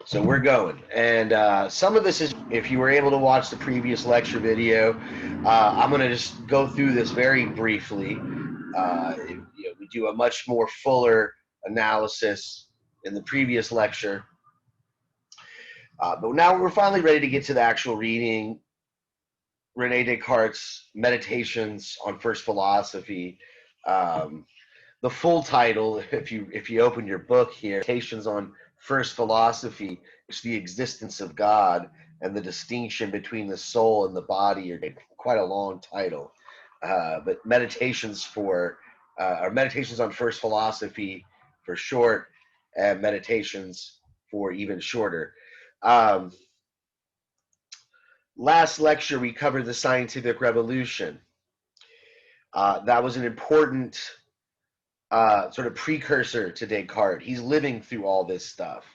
So we're going. And some of this is, if you were able to watch the previous lecture video, I'm going to just go through this very briefly. We do a much more fuller analysis in the previous lecture. But now we're finally ready to get to the actual reading. Rene Descartes' Meditations on First Philosophy. Um, the full title, if you open your book here, Meditations on First Philosophy, is the existence of God and the distinction between the soul and the body. Are quite a long title, but Meditations on First Philosophy for short, and Meditations for even shorter. Um, Last lecture we covered the scientific revolution. That was an important sort of precursor to Descartes. He's living through all this stuff.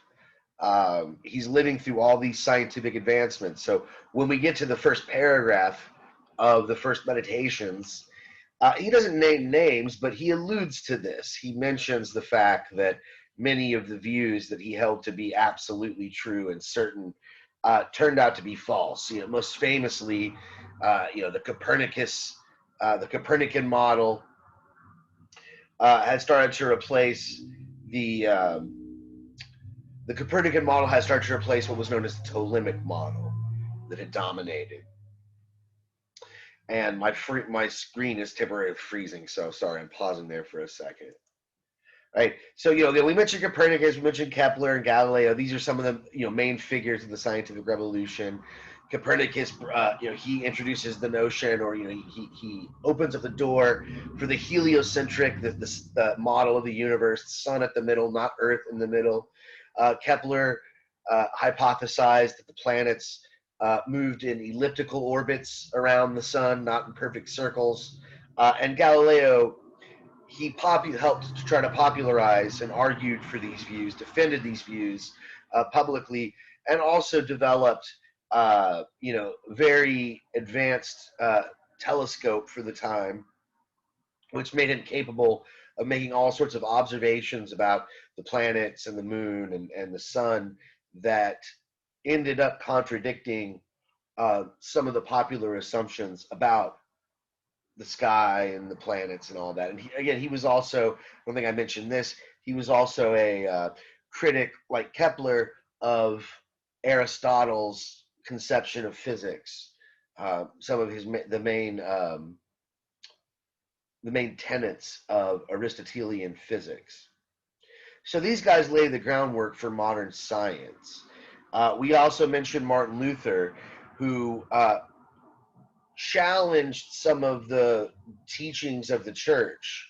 He's living through all these scientific advancements. So when we get to the first paragraph of the first Meditations, he doesn't name names, but he alludes to this. He mentions the fact that many of the views that he held to be absolutely true and certain turned out to be false. Most famously, the Copernican model has started to replace the the Copernican model has started to replace what was known as the Ptolemaic model that had dominated. And my screen is temporarily freezing, so sorry, I'm pausing there for a second. Right. So we mentioned Copernicus, we mentioned Kepler and Galileo. These are some of the main figures of the scientific revolution. Copernicus, he introduces the notion, or he opens up the door for the heliocentric, the model of the universe, the sun at the middle, not Earth in the middle. Kepler hypothesized that the planets moved in elliptical orbits around the sun, not in perfect circles. And Galileo, he helped to try to popularize and argued for these views, defended these views publicly, and also developed, very advanced telescope for the time, which made him capable of making all sorts of observations about the planets and the moon and the sun that ended up contradicting some of the popular assumptions about the sky and the planets and all that. And he was also, one thing I mentioned this, he was also a critic, like Kepler, of Aristotle's conception of physics. Some of the main tenets of Aristotelian physics. So these guys lay the groundwork for modern science. We also mentioned Martin Luther, who challenged some of the teachings of the church.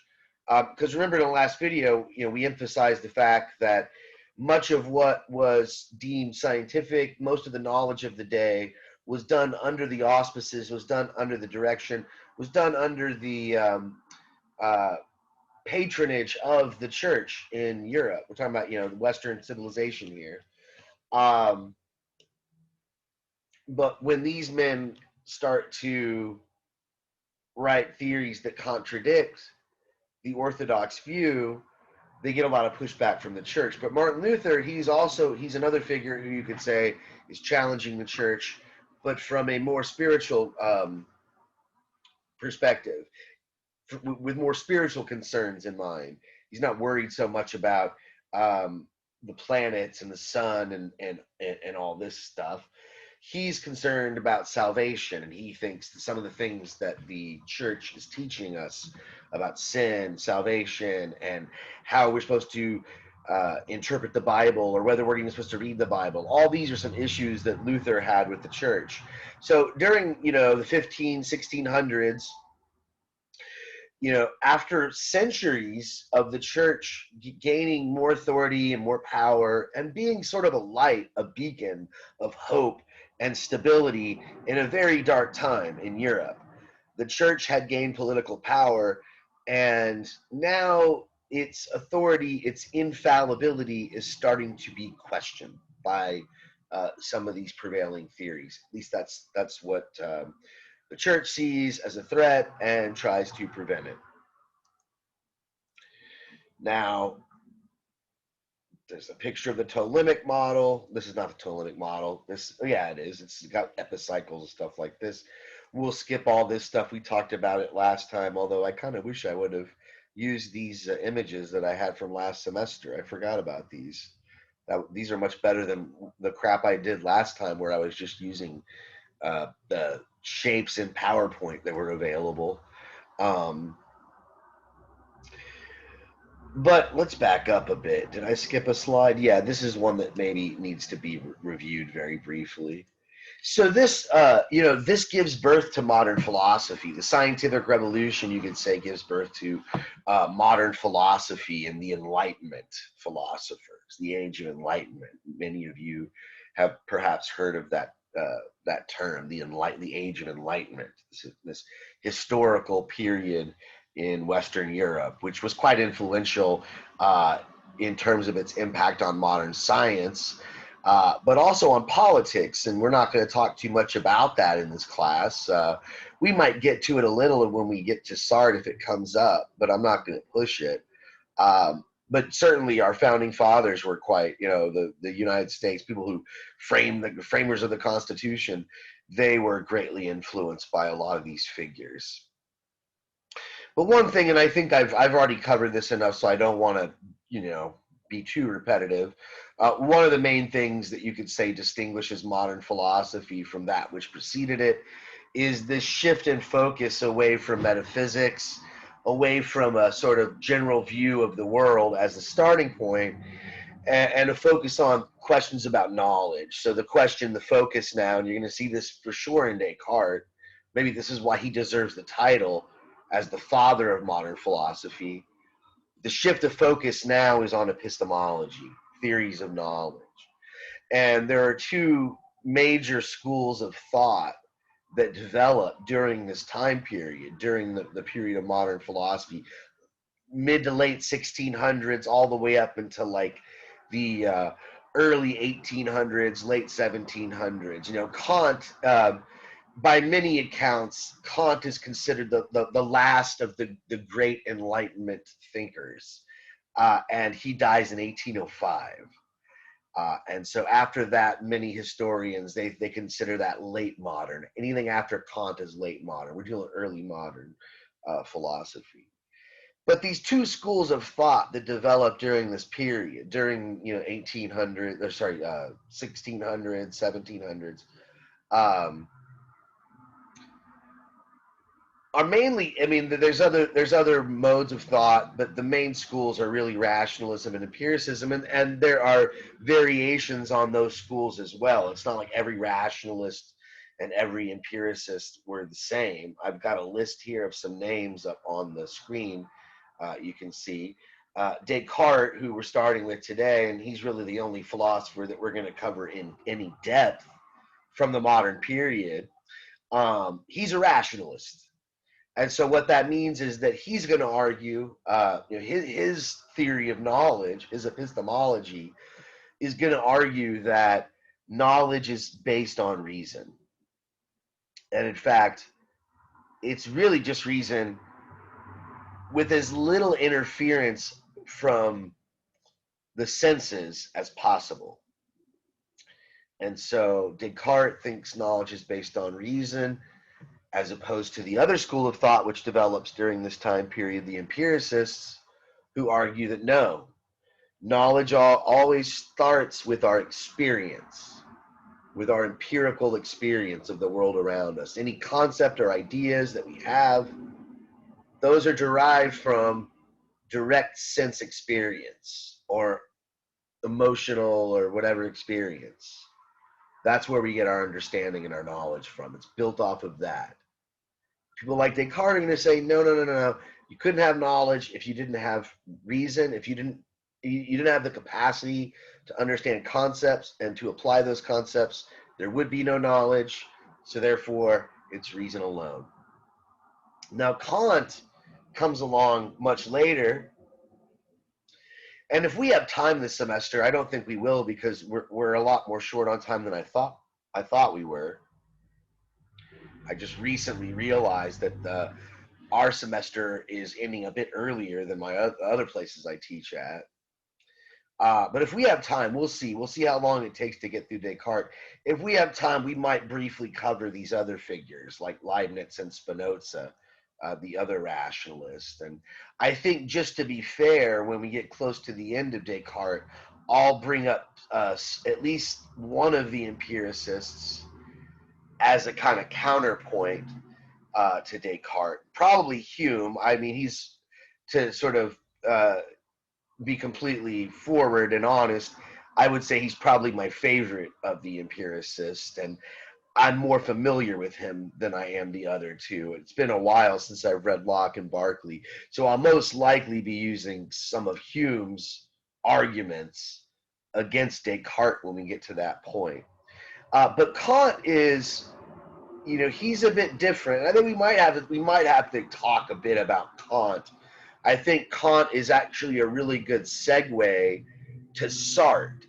Because remember, in the last video, we emphasized the fact that much of what was deemed scientific, most of the knowledge of the day, was done under the auspices, was done under the direction, was done under the uh, patronage of the church in Europe. We're talking about the Western civilization here. Um, but when these men start to write theories that contradict the Orthodox view, they get a lot of pushback from the church. But Martin Luther, he's another figure who you could say is challenging the church, but from a more spiritual perspective, with more spiritual concerns in mind. He's not worried so much about the planets and the sun and all this stuff. He's concerned about salvation, and he thinks that some of the things that the church is teaching us about sin, salvation, and how we're supposed to interpret the Bible, or whether we're even supposed to read the Bible, all these are some issues that Luther had with the church. So during the 1600s, after centuries of the church gaining more authority and more power and being sort of a light, a beacon of hope and stability in a very dark time in Europe, the church had gained political power, and now its authority, its infallibility, is starting to be questioned by some of these prevailing theories. At least that's what the church sees as a threat and tries to prevent it. Now, There's a picture of the Ptolemaic model. This is not the Ptolemaic model. This, yeah, it is. It's got epicycles and stuff like this. We'll skip all this stuff. We talked about it last time, although I kind of wish I would have used these images that I had from last semester. I forgot about these. These are much better than the crap I did last time where I was just using the shapes in PowerPoint that were available. But let's back up a bit. Did I skip a slide? Yeah, this is one that maybe needs to be reviewed very briefly. So this, this gives birth to modern philosophy. The scientific revolution, you could say, gives birth to modern philosophy and the Enlightenment philosophers, the Age of Enlightenment. Many of you have perhaps heard of that term, the Age of Enlightenment. This historical period in Western Europe, which was quite influential in terms of its impact on modern science. But also on politics, and we're not going to talk too much about that in this class. We might get to it a little when we get to SART if it comes up, but I'm not going to push it. But certainly our founding fathers were quite, the United States, people who framers of the Constitution, they were greatly influenced by a lot of these figures. But one thing, and I think I've already covered this enough, so I don't want to, be too repetitive. One of the main things that you could say distinguishes modern philosophy from that which preceded it is this shift in focus away from metaphysics, away from a sort of general view of the world as a starting point, and a focus on questions about knowledge. So the focus now, and you're going to see this for sure in Descartes. Maybe this is why he deserves the title as the father of modern philosophy. The shift of focus now is on epistemology, theories of knowledge. And there are two major schools of thought that developed during this time period, during the period of modern philosophy, mid to late 1600s, all the way up until like the early 1800s, late 1700s. Kant, by many accounts, Kant is considered the last of the great Enlightenment thinkers, and he dies in 1805. And so after that, many historians, they consider that late modern. Anything after Kant is late modern. We're dealing with early modern philosophy. But these two schools of thought that developed during this period, during 1600s, 1700s, are mainly, there's other modes of thought, but the main schools are really rationalism and empiricism, and there are variations on those schools as well. It's not like every rationalist and every empiricist were the same. I've got a list here of some names up on the screen. You can see Descartes, who we're starting with today, and he's really the only philosopher that we're going to cover in any depth from the modern period. He's a rationalist. And so what that means is that he's going to argue, his theory of knowledge, his epistemology, is going to argue that knowledge is based on reason. And in fact, it's really just reason with as little interference from the senses as possible. And so Descartes thinks knowledge is based on reason, as opposed to the other school of thought which develops during this time period, the empiricists, who argue that no, knowledge always starts with our experience, with our empirical experience of the world around us. Any concept or ideas that we have, those are derived from direct sense experience or emotional or whatever experience. That's where we get our understanding and our knowledge from. It's built off of that. People like Descartes are going to say, no. You couldn't have knowledge if you didn't have reason, if you didn't have the capacity to understand concepts and to apply those concepts. There would be no knowledge, so therefore it's reason alone. Now Kant comes along much later, and if we have time this semester, I don't think we will because we're a lot more short on time than I thought we were. I just recently realized that our semester is ending a bit earlier than my other places I teach at. But if we have time, we'll see. We'll see how long it takes to get through Descartes. If we have time, we might briefly cover these other figures like Leibniz and Spinoza, the other rationalists. And I think just to be fair, when we get close to the end of Descartes, I'll bring up at least one of the empiricists as a kind of counterpoint to Descartes. Probably Hume. I mean, he's to sort of be completely forward and honest. I would say he's probably my favorite of the empiricists, and I'm more familiar with him than I am the other two. It's been a while since I've read Locke and Berkeley, so I'll most likely be using some of Hume's arguments against Descartes when we get to that point. But Kant is, he's a bit different. I think we might have to talk a bit about Kant. I think Kant is actually a really good segue to Sartre,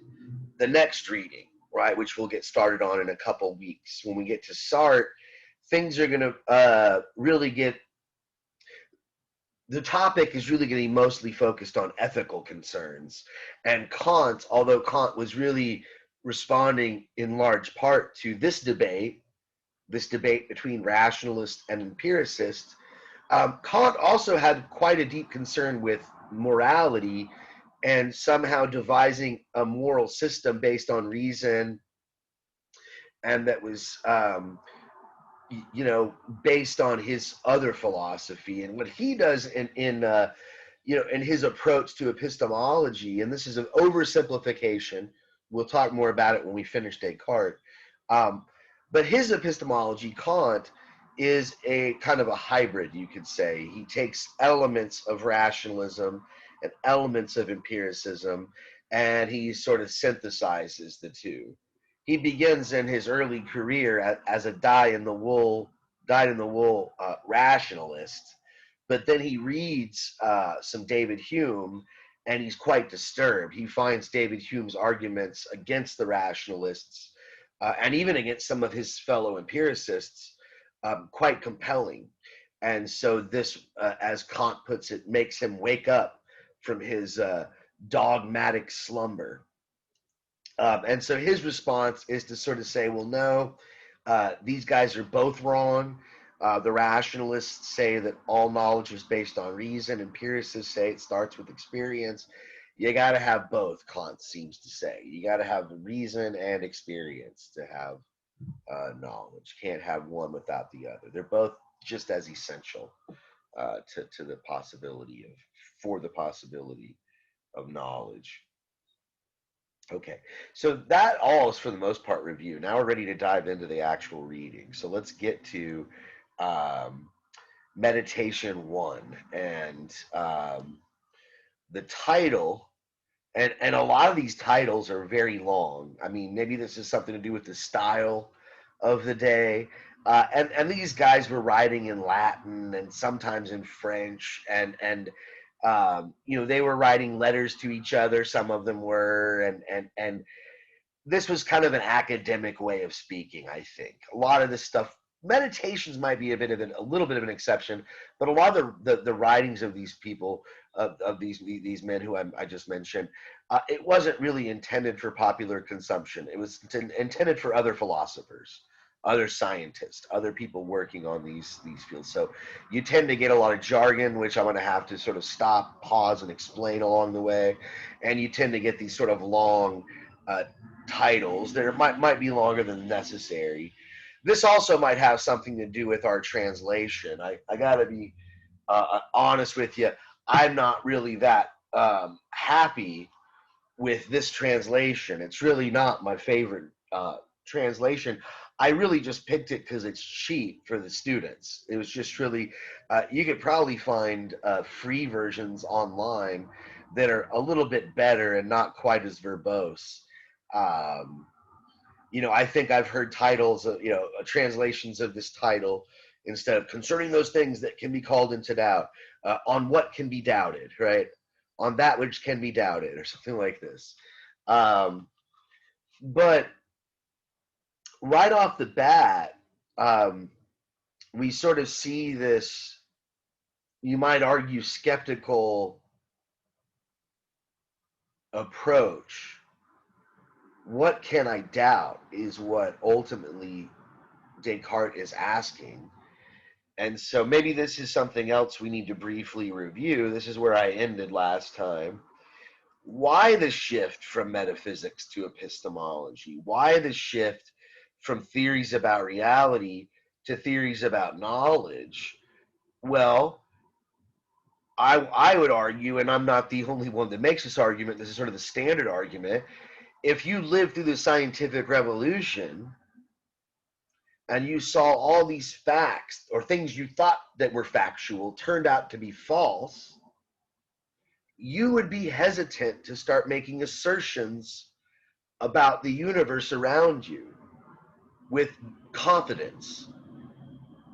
the next reading, right, which we'll get started on in a couple weeks. When we get to Sartre, things are going to really the topic is really going to be mostly focused on ethical concerns. And Kant, although Kant was really responding in large part to this debate between rationalists and empiricists, Kant also had quite a deep concern with morality and somehow devising a moral system based on reason, and that was based on his other philosophy. And what he does in his approach to epistemology, and this is an oversimplification, we'll talk more about it when we finish Descartes, but his epistemology, Kant, is a kind of a hybrid, you could say. He takes elements of rationalism and elements of empiricism, and he sort of synthesizes the two. He begins in his early career as a dyed-in-the-wool rationalist, but then he reads some David Hume, and he's quite disturbed. He finds David Hume's arguments against the rationalists, and even against some of his fellow empiricists, quite compelling. And so this, as Kant puts it, makes him wake up from his dogmatic slumber. And so his response is to sort of say, well, no, these guys are both wrong. The rationalists say that all knowledge is based on reason. Empiricists say it starts with experience. You got to have both, Kant seems to say. You got to have reason and experience to have knowledge. Can't have one without the other. They're both just as essential to the possibility of knowledge. Okay, so that all is for the most part review. Now we're ready to dive into the actual reading. So let's get to Meditation One, and the title, and a lot of these titles are very long. I mean, maybe this is something to do with the style of the day. And these guys were writing in Latin and sometimes in French, and they were writing letters to each other. Some of them were, and this was kind of an academic way of speaking. I think a lot of this stuff, meditations might be a little bit of an exception, but a lot of the writings of these people, of these men who I just mentioned, it wasn't really intended for popular consumption. It was intended for other philosophers, other scientists, other people working on these fields. So you tend to get a lot of jargon, which I'm going to have to sort of stop, pause, and explain along the way. And you tend to get these sort of long titles that might be longer than necessary. This also might have something to do with our translation. I got to be honest with you. I'm not really that happy with this translation. It's really not my favorite translation. I really just picked it because it's cheap for the students. It was just really, you could probably find free versions online that are a little bit better and not quite as verbose. I think I've heard titles, translations of this title instead of concerning those things that can be called into doubt, on what can be doubted, right? On that which can be doubted, or something like this. But right off the bat, we sort of see this, you might argue, skeptical approach, what can I doubt, is what ultimately Descartes is asking. And so maybe this is something else we need to briefly review. This is where I ended last time. Why the shift from metaphysics to epistemology? Why the shift from theories about reality to theories about knowledge? Well, I would argue, and I'm not the only one that makes this argument, this is sort of the standard argument. If you lived through the scientific revolution and you saw all these facts or things you thought that were factual turned out to be false, you would be hesitant to start making assertions about the universe around you with confidence,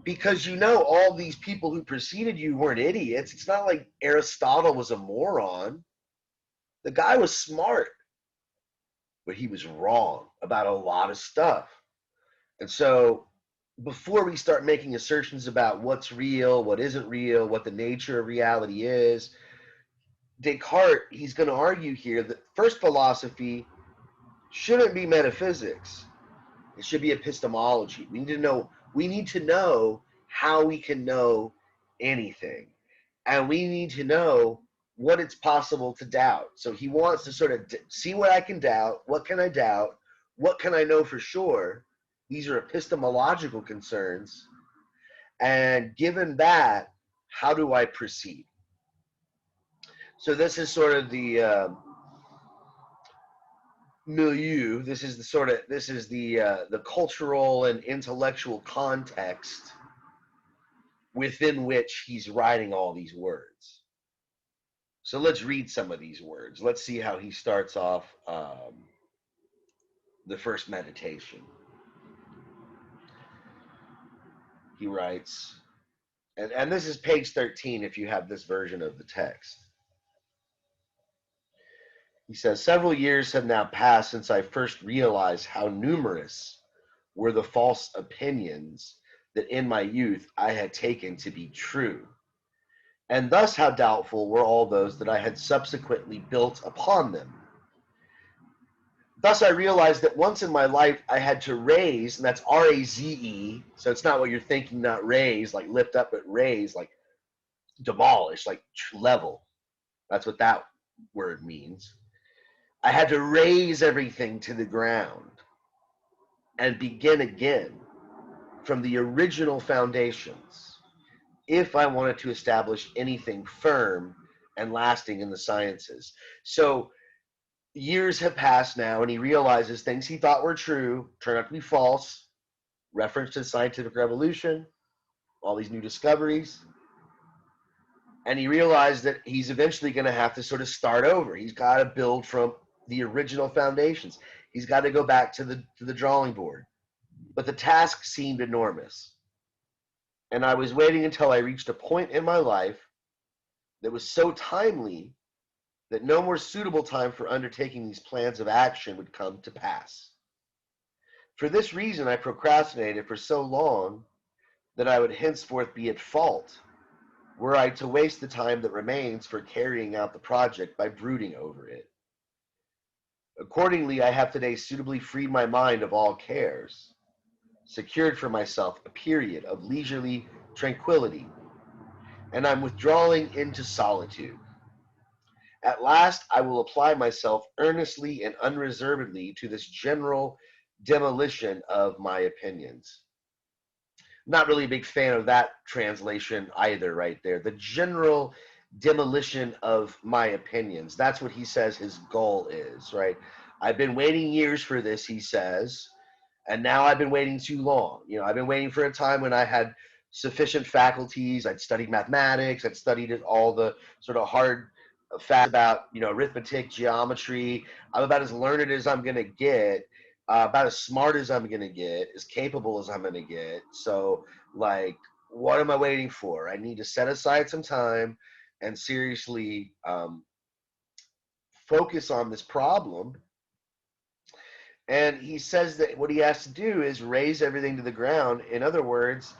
because you know all these people who preceded you weren't idiots. It's not like Aristotle was a moron. The guy was smart, but he was wrong about a lot of stuff. And so before we start making assertions about what's real, what isn't real, what the nature of reality is, Descartes, he's going to argue here that first philosophy shouldn't be metaphysics. It should be epistemology. We need to know how we can know anything. And we need to know what it's possible to doubt. So he wants to sort of see what I can doubt, what can I doubt, what can I know for sure. These are epistemological concerns. And given that, how do I proceed? So this is sort of the milieu. This is the cultural and intellectual context within which he's writing all these words. So let's read some of these words. Let's see how he starts off the first meditation. He writes, and this is page 13 if you have this version of the text. He says, several years have now passed since I first realized how numerous were the false opinions that in my youth I had taken to be true, and thus how doubtful were all those that I had subsequently built upon them. Thus I realized that once in my life I had to raise, and that's R-A-Z-E, so it's not what you're thinking, not raise, like lift up, but raise, like demolish, like level. That's what that word means. I had to raise everything to the ground and begin again from the original foundations if I wanted to establish anything firm and lasting in the sciences. So years have passed now, and he realizes things he thought were true turn out to be false. Reference to the scientific revolution, all these new discoveries. And he realized that he's eventually going to have to sort of start over. He's got to build from the original foundations. He's got to go back to the drawing board. But the task seemed enormous. And I was waiting until I reached a point in my life that was so timely that no more suitable time for undertaking these plans of action would come to pass. For this reason, I procrastinated for so long that I would henceforth be at fault were I to waste the time that remains for carrying out the project by brooding over it. Accordingly, I have today suitably freed my mind of all cares, secured for myself a period of leisurely tranquility, and I'm withdrawing into solitude. At last, I will apply myself earnestly and unreservedly to this general demolition of my opinions. Not really a big fan of that translation either, right there. The general demolition of my opinions. That's what he says his goal is, right? I've been waiting years for this, he says, and now I've been waiting too long. I've been waiting for a time when I had sufficient faculties. I'd studied mathematics. I'd studied all the sort of hard facts about, arithmetic, geometry. I'm about as learned as I'm going to get, about as smart as I'm going to get, as capable as I'm going to get. So, what am I waiting for? I need to set aside some time and seriously focus on this problem. And he says that what he has to do is raise everything to the ground. In other words,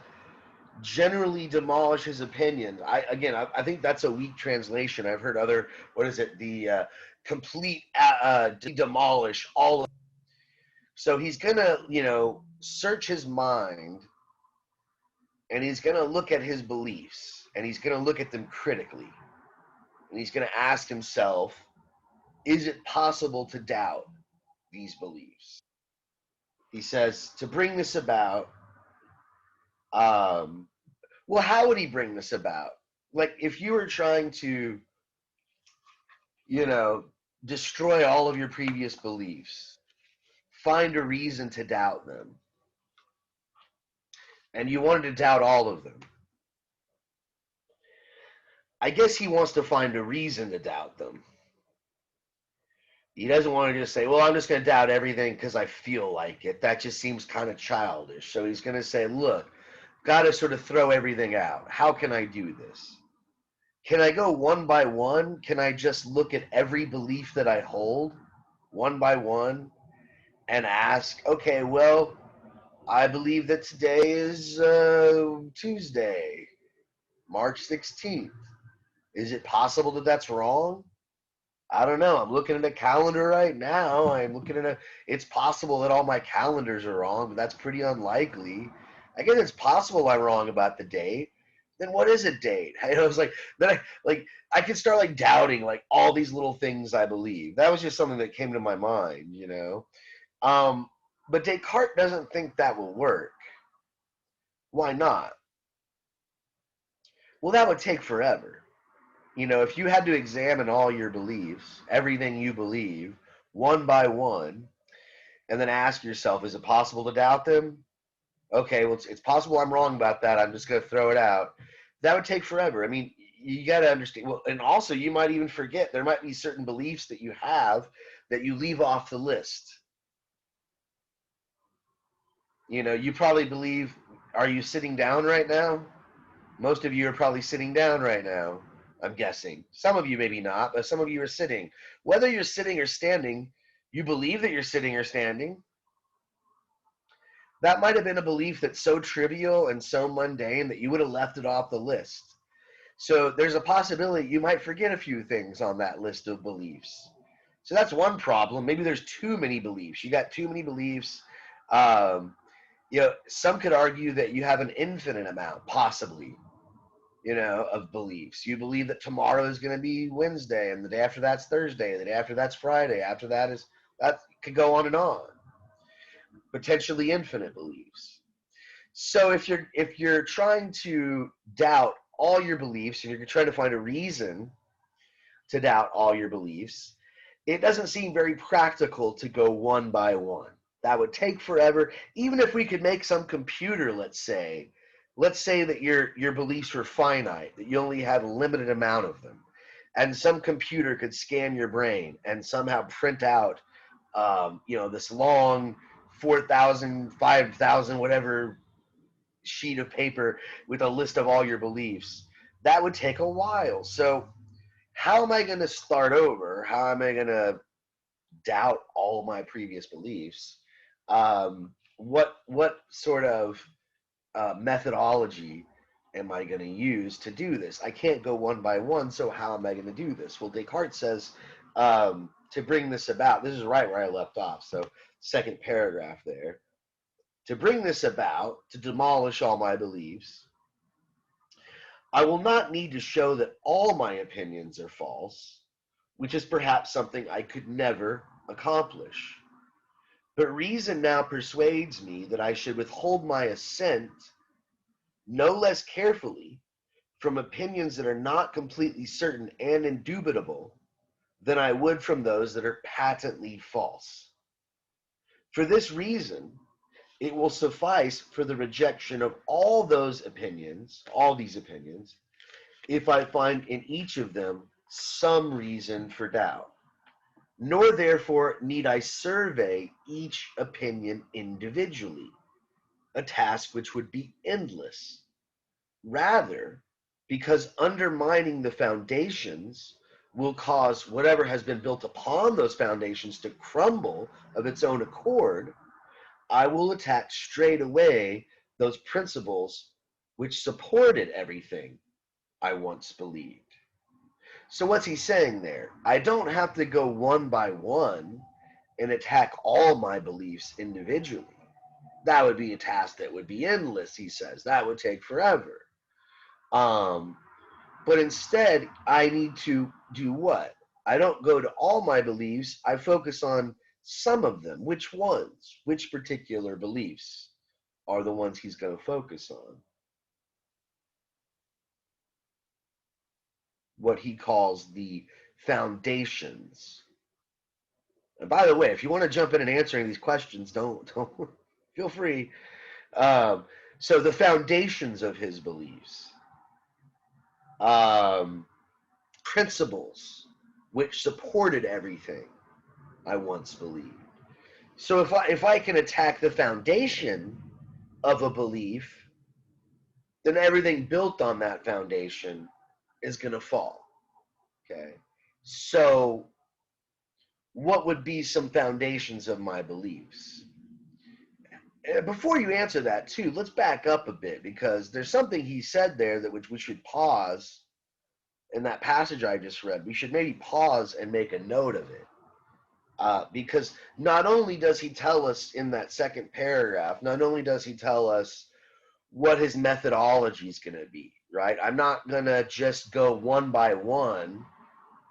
generally demolish his opinions. I think that's a weak translation. I've heard other, complete demolish all of. So he's gonna, search his mind, and he's gonna look at his beliefs, and he's gonna look at them critically, and he's gonna ask himself, is it possible to doubt these beliefs? He says to bring this about. Well, how would he bring this about? Like, if you were trying to, destroy all of your previous beliefs, find a reason to doubt them, and you wanted to doubt all of them, I guess he wants to find a reason to doubt them. He doesn't want to just say, well, I'm just going to doubt everything because I feel like it. That just seems kind of childish. So he's going to say, look, got to sort of throw everything out. How can I do this? Can I go one by one? Can I just look at every belief that I hold one by one and ask, okay, well, I believe that today is Tuesday, March 16th. Is it possible that that's wrong? I don't know. I'm looking at a calendar right now. It's possible that all my calendars are wrong, but that's pretty unlikely. I guess it's possible I'm wrong about the date. Then what is a date? It's like, I could start like doubting like all these little things I believe. That was just something that came to my mind, But Descartes doesn't think that will work. Why not? Well, that would take forever. If you had to examine all your beliefs, everything you believe, one by one, and then ask yourself, is it possible to doubt them? Okay, well, it's possible I'm wrong about that. I'm just going to throw it out. That would take forever. I mean, you got to understand. Well, and also, you might even forget. There might be certain beliefs that you have that you leave off the list. You probably believe, are you sitting down right now? Most of you are probably sitting down right now, I'm guessing. Some of you maybe not, but some of you are sitting. Whether you're sitting or standing, you believe that you're sitting or standing. That might have been a belief that's so trivial and so mundane that you would have left it off the list. So there's a possibility you might forget a few things on that list of beliefs. So that's one problem. Maybe there's too many beliefs. You got too many beliefs. Some could argue that you have an infinite amount, possibly, of beliefs. You believe that tomorrow is going to be Wednesday, and the day after that's Thursday, the day after that's Friday, after that could go on and on. Potentially infinite beliefs. So if you're trying to doubt all your beliefs, and you're trying to find a reason to doubt all your beliefs, it doesn't seem very practical to go one by one. That would take forever. Even if we could make some computer, let's say that your beliefs were finite, that you only had a limited amount of them, and some computer could scan your brain and somehow print out, this long 4,000, 5,000, whatever sheet of paper with a list of all your beliefs. That would take a while. So how am I going to start over? How am I going to doubt all my previous beliefs? What sort of methodology am I going to use to do this? I can't go one by one, so how am I going to do this? Well, Descartes says, to bring this about, this is right where I left off, so second paragraph there. To bring this about, to demolish all my beliefs, I will not need to show that all my opinions are false, which is perhaps something I could never accomplish. But reason now persuades me that I should withhold my assent no less carefully from opinions that are not completely certain and indubitable than I would from those that are patently false. For this reason, it will suffice for the rejection of all these opinions, if I find in each of them some reason for doubt. Nor therefore need I survey each opinion individually, a task which would be endless. Rather, because undermining the foundations will cause whatever has been built upon those foundations to crumble of its own accord, I will attack straight away those principles which supported everything I once believed. So what's he saying there? I don't have to go one by one and attack all my beliefs individually. That would be a task that would be endless, he says. That would take forever. But instead, I need to do what? I don't go to all my beliefs. I focus on some of them. Which ones? Which particular beliefs are the ones he's going to focus on? What he calls the foundations. And by the way, if you want to jump in and answering these questions, don't feel free. Um, so the foundations of his beliefs, um, principles which supported everything I once believed. So if I can attack the foundation of a belief, then everything built on that foundation is going to fall. Okay. So what would be some foundations of my beliefs? Before you answer that too, let's back up a bit, because there's something he said there that which we should pause in that passage I just read. We should maybe pause and make a note of it. Because not only does he tell us in that second paragraph, not only does he tell us what his methodology is going to be, right? I'm not going to just go one by one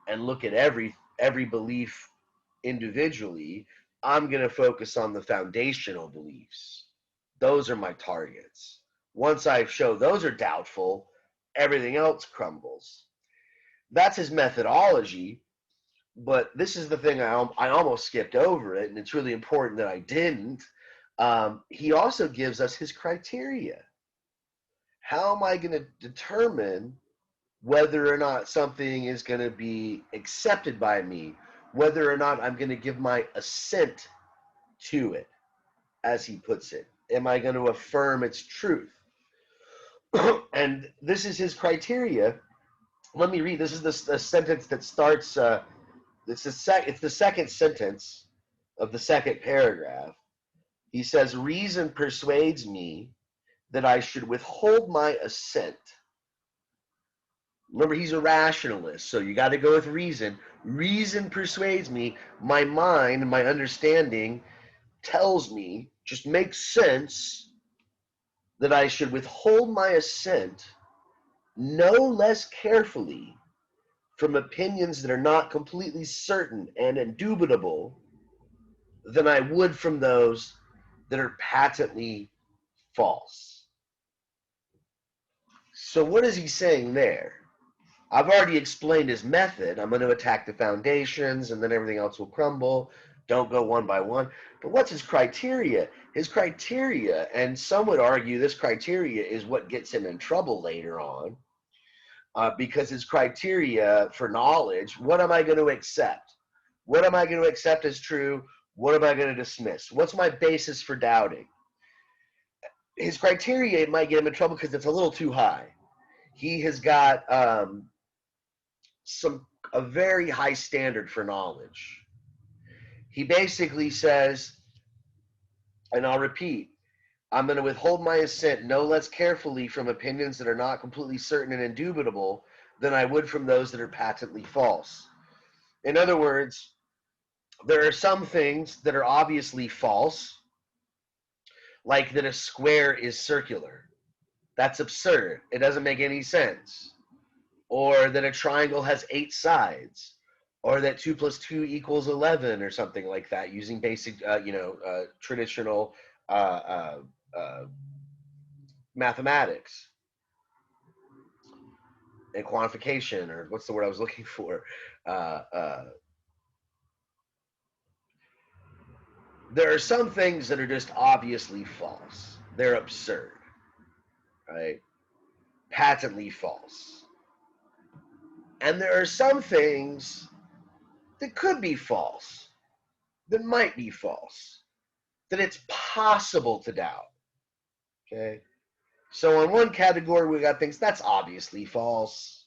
and look at every belief individually. I'm going to focus on the foundational beliefs. Those are my targets. Once I show those are doubtful, everything else crumbles. That's his methodology. But this is the thing, I almost skipped over it, and it's really important that I didn't. He also gives us his criteria. How am I going to determine whether or not something is going to be accepted by me, whether or not I'm going to give my assent to it, as he puts it? Am I going to affirm its truth? And this is his criteria. Let me read. This is the sentence that starts. It's the second sentence of the second paragraph. He says, "Reason persuades me that I should withhold my assent." Remember, he's a rationalist, so you got to go with reason. Reason persuades me. My mind, my understanding tells me, just makes sense, that I should withhold my assent no less carefully from opinions that are not completely certain and indubitable than I would from those that are patently false. So what is he saying there? I've already explained his method. I'm going to attack the foundations, and then everything else will crumble. Don't go one by one. But what's his criteria? His criteria, and some would argue this criteria is what gets him in trouble later on, because his criteria for knowledge, what am I going to accept? What am I going to accept as true? What am I going to dismiss? What's my basis for doubting? His criteria might get him in trouble because it's a little too high. He has got a very high standard for knowledge. He basically says, and I'll repeat, I'm going to withhold my assent no less carefully from opinions that are not completely certain and indubitable than I would from those that are patently false. In other words, there are some things that are obviously false, like that a square is circular. That's absurd. It doesn't make any sense. Or that a triangle has 8 sides, or that 2 plus 2 equals 11, or something like that, using basic, traditional mathematics and quantification, or what's the word I was looking for? There are some things that are just obviously false. They're absurd, right? Patently false. And there are some things that could be false, that might be false, that it's possible to doubt. Okay? So in one category, we got things that's obviously false,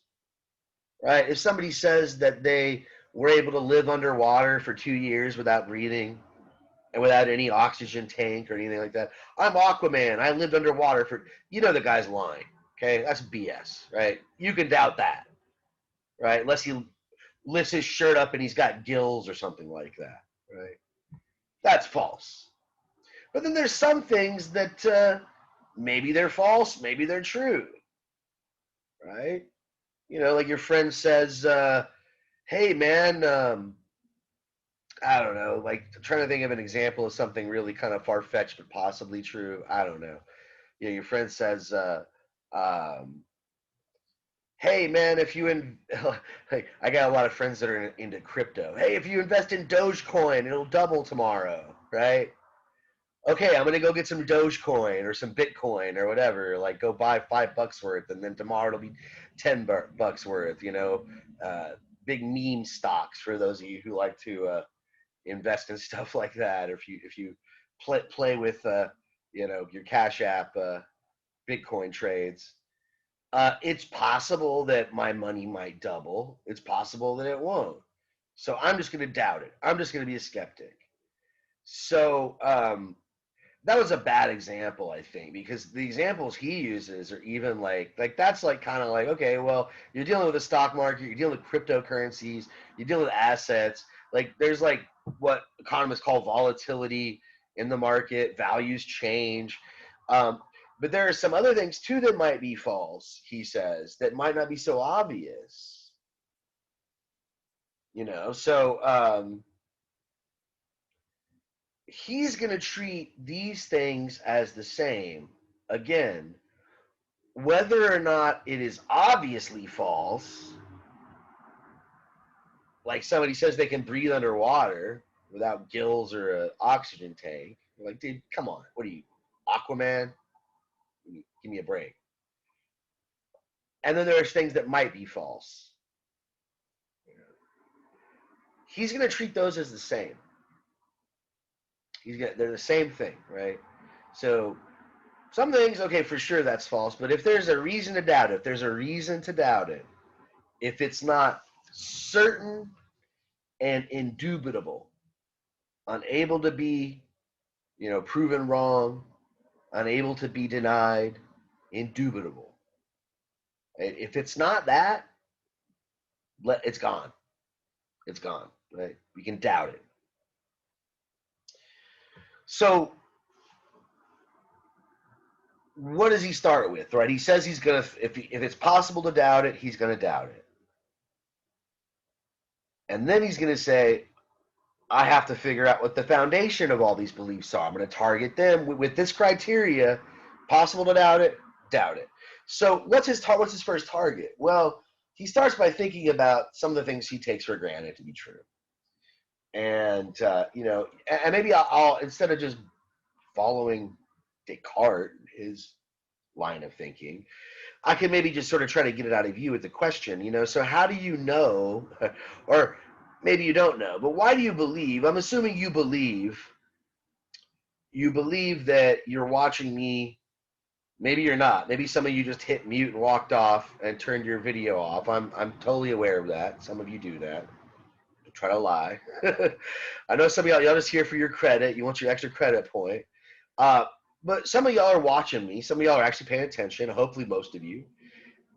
right? If somebody says that they were able to live underwater for 2 years without breathing and without any oxygen tank or anything like that, I'm Aquaman, I lived underwater for, the guy's lying, okay? That's BS, right? You can doubt that. right? Unless he lifts his shirt up and he's got gills or something like that, right? That's false. But then there's some things that maybe they're false, maybe they're true, right? Like your friend says, hey man, I don't know, like I'm trying to think of an example of something really kind of far-fetched but possibly true. I don't know. Your friend says, um, hey man, if you like, I got a lot of friends that are into crypto. Hey, if you invest in Dogecoin, it'll double tomorrow, right? Okay, I'm gonna go get some Dogecoin or some Bitcoin or whatever. Like, go buy $5 worth, and then tomorrow it'll be $10 worth. Big meme stocks for those of you who like to invest in stuff like that. Or if you play with your Cash App Bitcoin trades. It's possible that my money might double. It's possible that it won't. So I'm just going to doubt it. I'm just going to be a skeptic. So that was a bad example, I think, because the examples he uses are even like that's like kind of like, okay, well, you're dealing with the stock market, you're dealing with cryptocurrencies, you're dealing with assets. Like there's like what economists call volatility in the market, values change. Um, but there are some other things too that might be false, he says, that might not be so obvious. So he's going to treat these things as the same. Again, whether or not it is obviously false, like somebody says they can breathe underwater without gills or an oxygen tank. You're like, dude, come on. What are you, Aquaman? Give me a break. And then there's things that might be false. He's going to treat those as the same. They're the same thing, right? So some things, okay, for sure that's false. But if there's a reason to doubt it, if it's not certain and indubitable, unable to be, proven wrong, unable to be denied, indubitable. If it's not that, it's gone. It's gone. Right? We can doubt it. So, what does he start with? Right? He says he's gonna, if it's possible to doubt it, he's gonna doubt it, and then he's gonna say, I have to figure out what the foundation of all these beliefs are. I'm going to target them with this criteria. Possible to doubt it, doubt it. So what's his first target? Well, he starts by thinking about some of the things he takes for granted to be true, and and maybe I'll instead of just following Descartes, his line of thinking, I can maybe just sort of try to get it out of you with the question. So how do you know, or maybe you don't know, but why do you believe? I'm assuming you believe that you're watching me. Maybe you're not. Maybe some of you just hit mute and walked off and turned your video off. I'm totally aware of that. Some of you do that. Try to lie. I know some of y'all just here for your credit. You want your extra credit point. But some of y'all are watching me. Some of y'all are actually paying attention. Hopefully, most of you.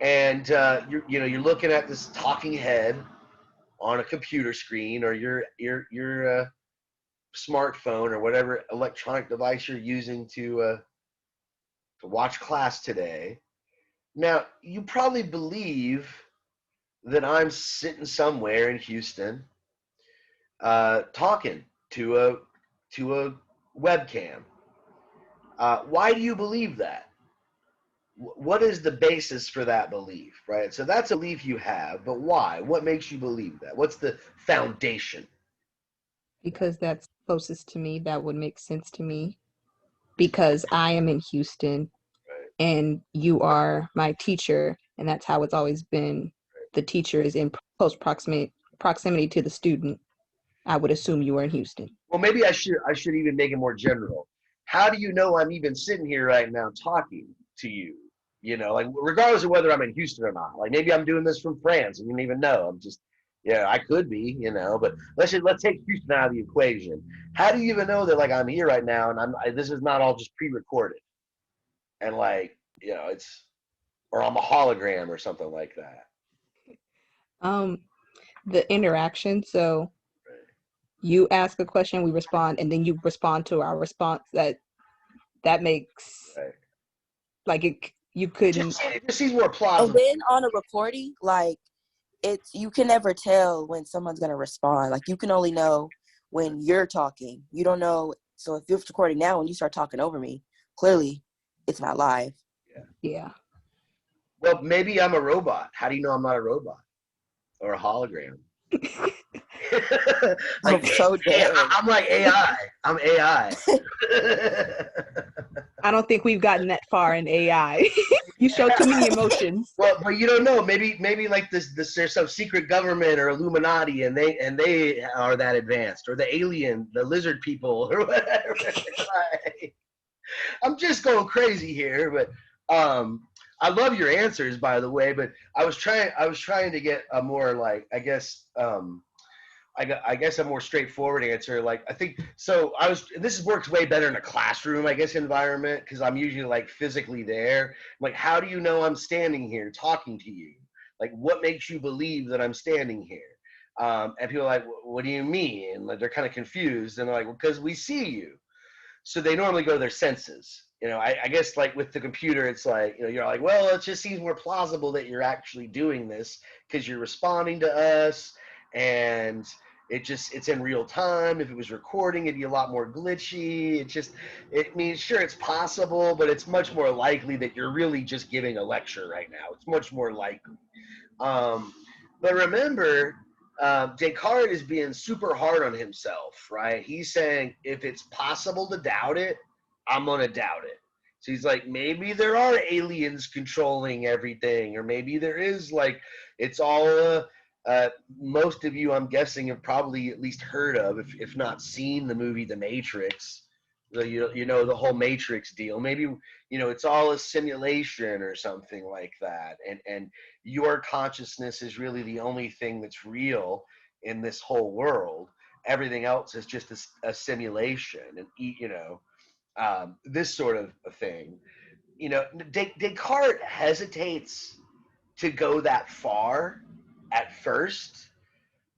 And you're looking at this talking head on a computer screen or your smartphone or whatever electronic device you're using to watch class today. Now, you probably believe that I'm sitting somewhere in Houston talking to a webcam. Why do you believe that? What is the basis for that belief, right? So that's a belief you have, but why? What makes you believe that? What's the foundation? Because that's closest to me. That would make sense to me. Because I am in Houston Right. and you are my teacher, and that's how it's always been. The teacher is in close proximity to the student. I would assume you are in Houston. Well, maybe I should even make it more general. How do you know I'm even sitting here right now talking to you? Like regardless of whether I'm in Houston or not. Like maybe I'm doing this from France and you don't even know. I'm just, I could be, but let's take Houston out of the equation. How do you even know that like I'm here right now and this is not all just pre-recorded and like it's or I'm a hologram or something like that? Um, the interaction. So you ask a question, we respond, and then you respond to our response. That makes Right. like it. You It just, couldn't. it just seems more And plausible. then on a recording, like you can never tell when someone's gonna respond. Like you can only know when you're talking. You don't know. So if you're recording now and you start talking over me, clearly it's not live. Yeah. Well, maybe I'm a robot. How do you know I'm not a robot or a hologram? I'm Like, so dead. I'm like AI. I'm AI. I don't think we've gotten that far in AI. You show too many emotions. Well, but you don't know. Maybe like this. There's some secret government or Illuminati, and they are that advanced, or the alien, the lizard people, or whatever. I'm just going crazy here, but I love your answers, by the way. But I was trying to get a more like, I guess a more straightforward answer. Like, I think so. This works way better in a classroom, I guess, environment, because I'm usually like physically there. Like, how do you know I'm standing here talking to you? Like, what makes you believe that I'm standing here? And people are like, what do you mean? And like, they're kind of confused, and they're like, well, because we see you. So they normally go to their senses. I guess like with the computer, it's like, you're like, well, it just seems more plausible that you're actually doing this because you're responding to us, and it's in real time. If it was recording, it'd be a lot more glitchy. It means, sure, it's possible, but it's much more likely that you're really just giving a lecture right now. It's much more likely. Um, but remember, Descartes is being super hard on himself, right? He's saying, if it's possible to doubt it, I'm going to doubt it. So he's like, maybe there are aliens controlling everything, or maybe there is, like, it's all, most of you, I'm guessing, have probably at least heard of, if not seen the movie The Matrix. The whole Matrix deal. Maybe, it's all a simulation or something like that. And your consciousness is really the only thing that's real in this whole world. Everything else is just a simulation, and this sort of a thing. Descartes hesitates to go that far at first,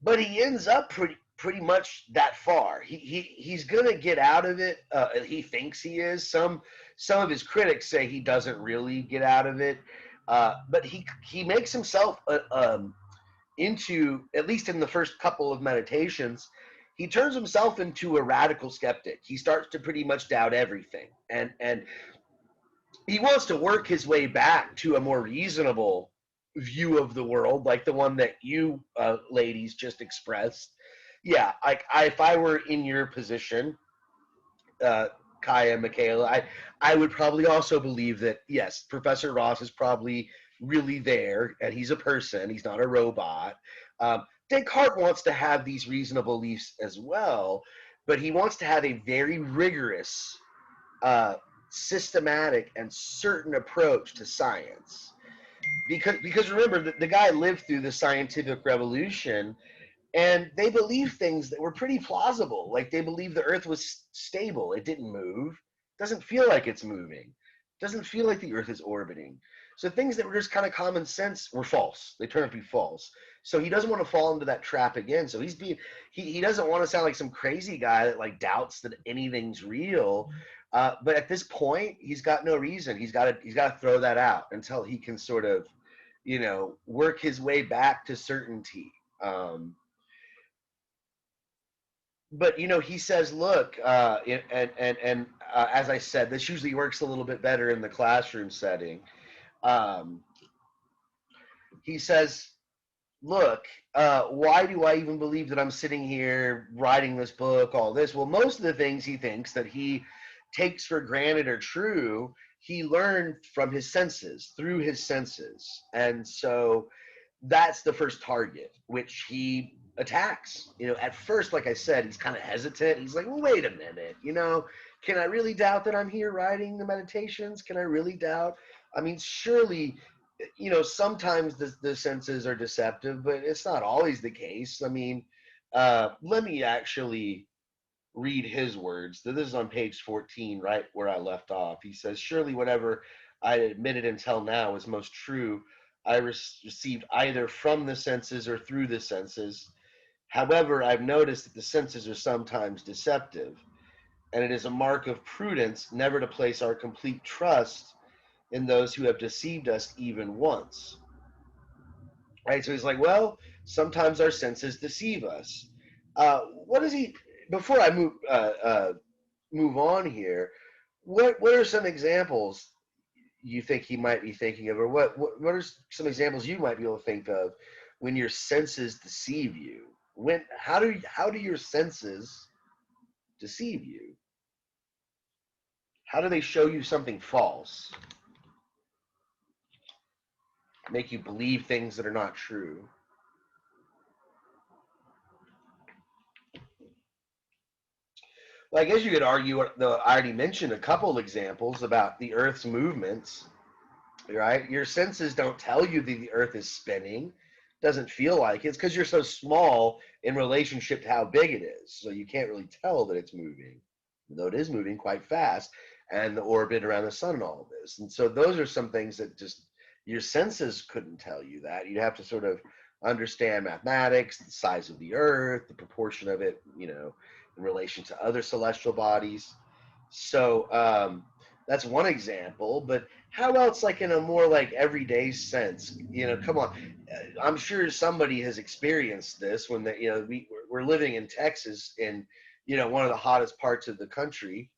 but he ends up pretty much that far. He's gonna get out of it. He thinks he is. Some of his critics say he doesn't really get out of it, but he makes himself into, at least in the first couple of meditations, he turns himself into a radical skeptic. He starts to pretty much doubt everything, and he wants to work his way back to a more reasonable view of the world, like the one that you ladies just expressed. Yeah, if I were in your position, Kaya, Michaela, I would probably also believe that, yes, Professor Ross is probably really there, and he's a person, he's not a robot. Descartes wants to have these reasonable beliefs as well, but he wants to have a very rigorous, systematic, and certain approach to science. Because remember, the guy lived through the scientific revolution, and they believed things that were pretty plausible. Like, they believed the earth was stable, it didn't move, it doesn't feel like it's moving, it doesn't feel like the earth is orbiting. So things that were just kind of common sense were false. They turned out to be false. So he doesn't want to fall into that trap again. So he doesn't want to sound like some crazy guy that like doubts that anything's real. But at this point, he's got no reason. He's got to throw that out until he can sort of, work his way back to certainty. But he says, look, and as I said, this usually works a little bit better in the classroom setting. Um, he says, look, why do I even believe that I'm sitting here writing this book, all this? Well, most of the things he thinks that he takes for granted are true, he learned from his senses, through his senses. And so that's the first target, which he attacks. At first, like I said, he's kind of hesitant. He's like, well, wait a minute, can I really doubt that I'm here writing the meditations? Can I really doubt? I mean, surely, sometimes the senses are deceptive, but it's not always the case. I mean, let me actually read his words. This is on page 14, right where I left off. He says, surely whatever I admitted until now is most true I received either from the senses or through the senses. However, I've noticed that the senses are sometimes deceptive, and it is a mark of prudence never to place our complete trust in those who have deceived us even once. Right? So he's like, well, sometimes our senses deceive us. What does he? Before I move on here, what are some examples you think he might be thinking of, or what are some examples you might be able to think of when your senses deceive you? When how do your senses deceive you? How do they show you something false? Make you believe things that are not true? Well, I guess you could argue, though I already mentioned a couple examples about the Earth's movements, right? Your senses don't tell you that the Earth is spinning. Doesn't feel like it. It's because you're so small in relationship to how big it is. So you can't really tell that it's moving, though it is moving quite fast, and the orbit around the sun and all of this. And so those are some things that just your senses couldn't tell you that. You'd have to sort of understand mathematics, the size of the Earth, the proportion of it, in relation to other celestial bodies. So that's one example. But how else, like in a more like everyday sense? Come on. I'm sure somebody has experienced this when we're living in Texas, in one of the hottest parts of the country.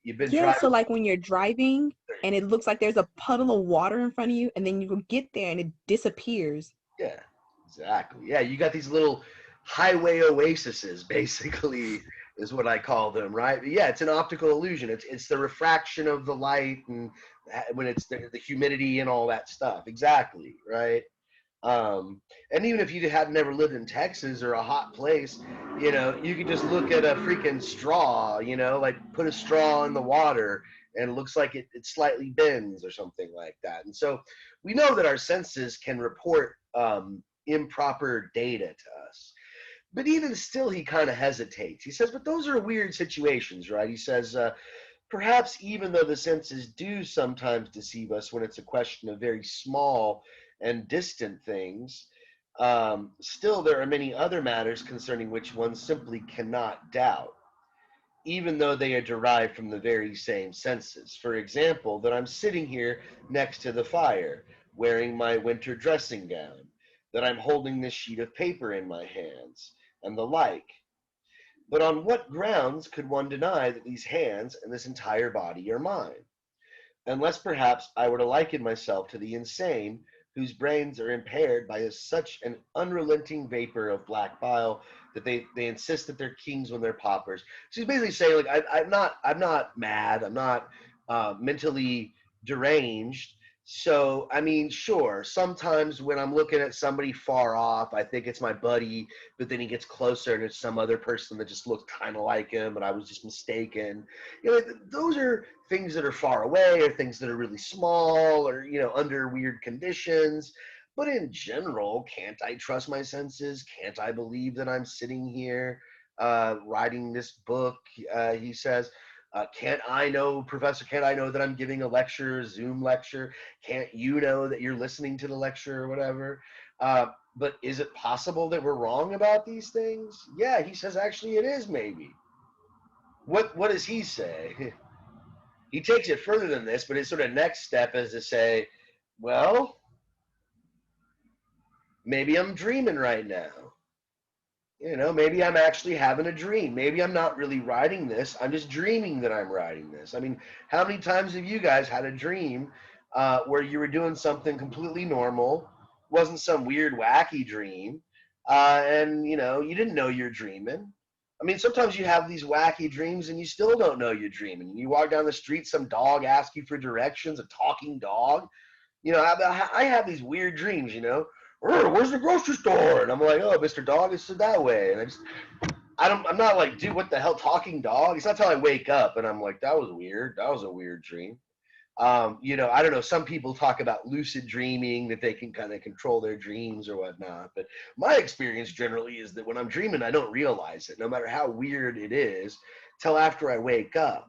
You've been Yeah, driving. so like when you're driving and it looks like there's a puddle of water in front of you, and then you get there and it disappears. Yeah, exactly. Yeah, you got these little highway oases, basically, is what I call them, right? But yeah, it's an optical illusion. It's the refraction of the light, and when it's the humidity and all that stuff. Exactly, right? And even if you had never lived in Texas or a hot place, you could just look at a freaking straw, like put a straw in the water and it looks like it slightly bends or something like that. And so we know that our senses can report improper data to us. But even still, he kind of hesitates. He says, but those are weird situations, right? He says, perhaps even though the senses do sometimes deceive us when it's a question of very small and distant things, still there are many other matters concerning which one simply cannot doubt, even though they are derived from the very same senses. For example, that I'm sitting here next to the fire, wearing my winter dressing gown, that I'm holding this sheet of paper in my hands, and the like. But on what grounds could one deny that these hands and this entire body are mine? Unless perhaps I were to liken myself to the insane whose brains are impaired by such an unrelenting vapor of black bile that they insist that they're kings when they're paupers. So he's basically saying, like, I'm not mad, I'm not mentally deranged. So I mean, sure, sometimes when I'm looking at somebody far off, I think it's my buddy, but then he gets closer and it's some other person that just looks kind of like him, and I was just mistaken. Those are things that are far away, or things that are really small, or under weird conditions. But in general, can't I trust my senses? Can't I believe that I'm sitting here writing this book? He says, can't I know, Professor, can't I know that I'm giving a lecture, a Zoom lecture? Can't you know that you're listening to the lecture or whatever? But is it possible that we're wrong about these things? Yeah, he says, actually, it is, maybe. What does he say? He takes it further than this, but his sort of next step is to say, well, maybe I'm dreaming right now. Maybe I'm actually having a dream. Maybe I'm not really writing this. I'm just dreaming that I'm writing this. I mean, how many times have you guys had a dream where you were doing something completely normal, wasn't some weird, wacky dream, and you didn't know you're dreaming? I mean, sometimes you have these wacky dreams and you still don't know you're dreaming. You walk down the street, some dog asks you for directions, a talking dog. I have these weird dreams, where's the grocery store? And I'm like, oh, Mr. Dog, it's that way. And I'm not like, dude, what the hell, talking dog? It's not until I wake up and I'm like, that was weird. That was a weird dream. I don't know. Some people talk about lucid dreaming, that they can kind of control their dreams or whatnot. But my experience generally is that when I'm dreaming, I don't realize it, no matter how weird it is, till after I wake up.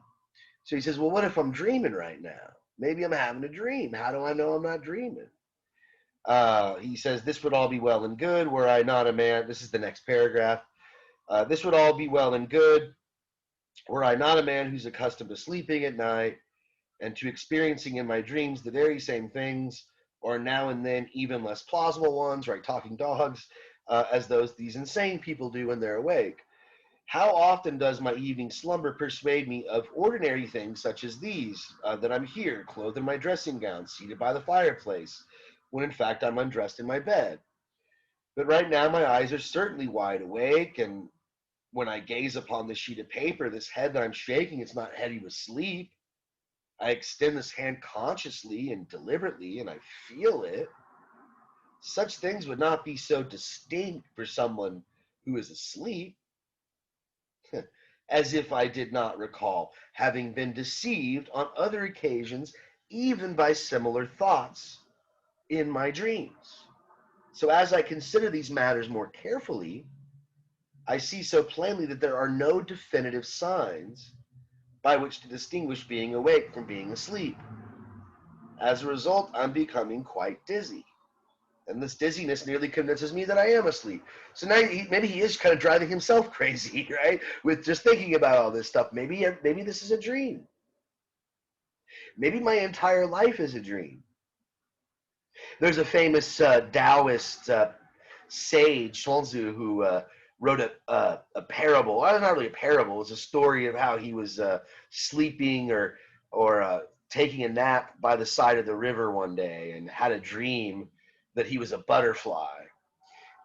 So he says, well, what if I'm dreaming right now? Maybe I'm having a dream. How do I know I'm not dreaming? He says, this would all be well and good were I not a man. This is the next paragraph. This would all be well and good were I not a man who's accustomed to sleeping at night and to experiencing in my dreams the very same things, or now and then even less plausible ones, right, talking dogs, as these insane people do when they're awake. How often does my evening slumber persuade me of ordinary things such as these, that I'm here, clothed in my dressing gown, seated by the fireplace, when in fact I'm undressed in my bed. But right now my eyes are certainly wide awake, and when I gaze upon this sheet of paper, this head that I'm shaking, it's not heavy with sleep. I extend this hand consciously and deliberately, and I feel it. Such things would not be so distinct for someone who is asleep, as if I did not recall having been deceived on other occasions, even by similar thoughts in my dreams. So as I consider these matters more carefully, I see so plainly that there are no definitive signs by which to distinguish being awake from being asleep. As a result, I'm becoming quite dizzy. And this dizziness nearly convinces me that I am asleep. So now maybe he is kind of driving himself crazy, right? With just thinking about all this stuff. Maybe this is a dream. Maybe my entire life is a dream. There's a famous Taoist sage, Chuanzu, who wrote a parable. Well, not really a parable. It's a story of how he was sleeping or taking a nap by the side of the river one day and had a dream that he was a butterfly.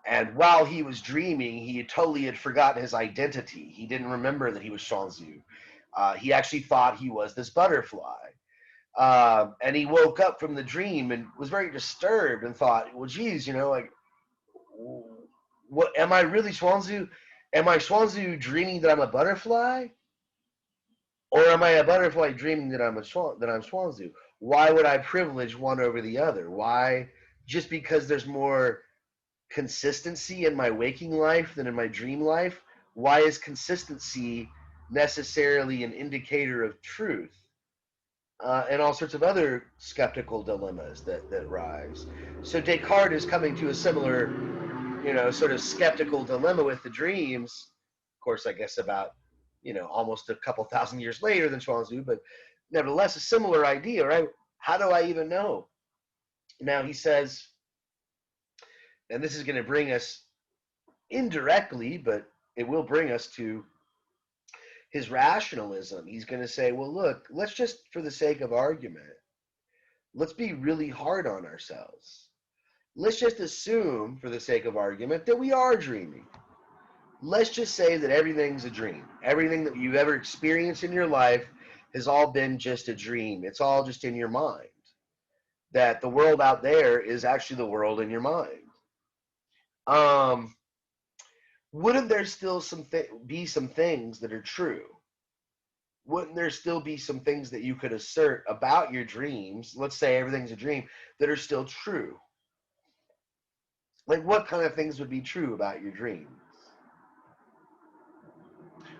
And while he was dreaming, he totally had forgotten his identity. He didn't remember that he was Chuanzu. He actually thought he was this butterfly. And he woke up from the dream and was very disturbed and thought, well, geez, like, what am I really Chuanzu? Am I Chuanzu dreaming that I'm a butterfly? Or am I a butterfly dreaming that I'm Chuanzu? Why would I privilege one over the other? Why? Just because there's more consistency in my waking life than in my dream life? Why is consistency necessarily an indicator of truth? And all sorts of other skeptical dilemmas that rise. So Descartes is coming to a similar, sort of skeptical dilemma with the dreams. Of course, I guess about, almost a couple thousand years later than Chuanzu, but nevertheless, a similar idea, right? How do I even know? Now he says, and this is going to bring us indirectly, but it will bring us to his rationalism. He's going to say, well, look, let's just, for the sake of argument, let's be really hard on ourselves. Let's just assume, for the sake of argument, that we are dreaming. Let's just say that everything's a dream. Everything that you've ever experienced in your life has all been just a dream. It's all just in your mind. That the world out there is actually the world in your mind. Wouldn't there still be some things that are true? Wouldn't there still be some things that you could assert about your dreams, let's say everything's a dream, that are still true? Like, what kind of things would be true about your dreams?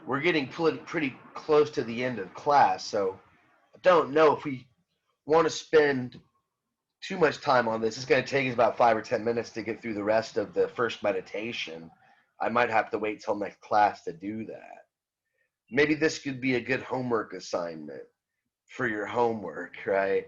We're getting pretty close to the end of class, so I don't know if we want to spend too much time on this. It's going to take us about 5 or 10 minutes to get through the rest of the first meditation. I might have to wait till next class to do that. Maybe this could be a good homework assignment for your homework, right?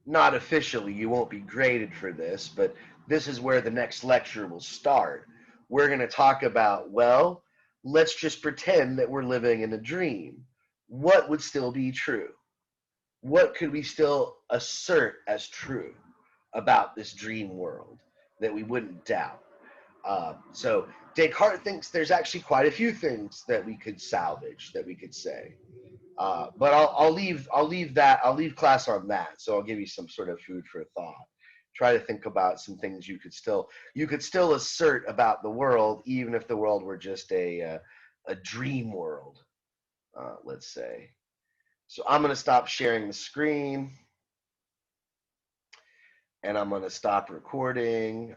Not officially, you won't be graded for this, but this is where the next lecture will start. We're going to talk about, well, let's just pretend that we're living in a dream. What would still be true? What could we still assert as true about this dream world that we wouldn't doubt? So Descartes thinks there's actually quite a few things that we could salvage, that we could say. But I'll leave class on that. So I'll give you some sort of food for thought. Try to think about some things you could still assert about the world, even if the world were just a dream world, let's say. So I'm going to stop sharing the screen, and I'm going to stop recording.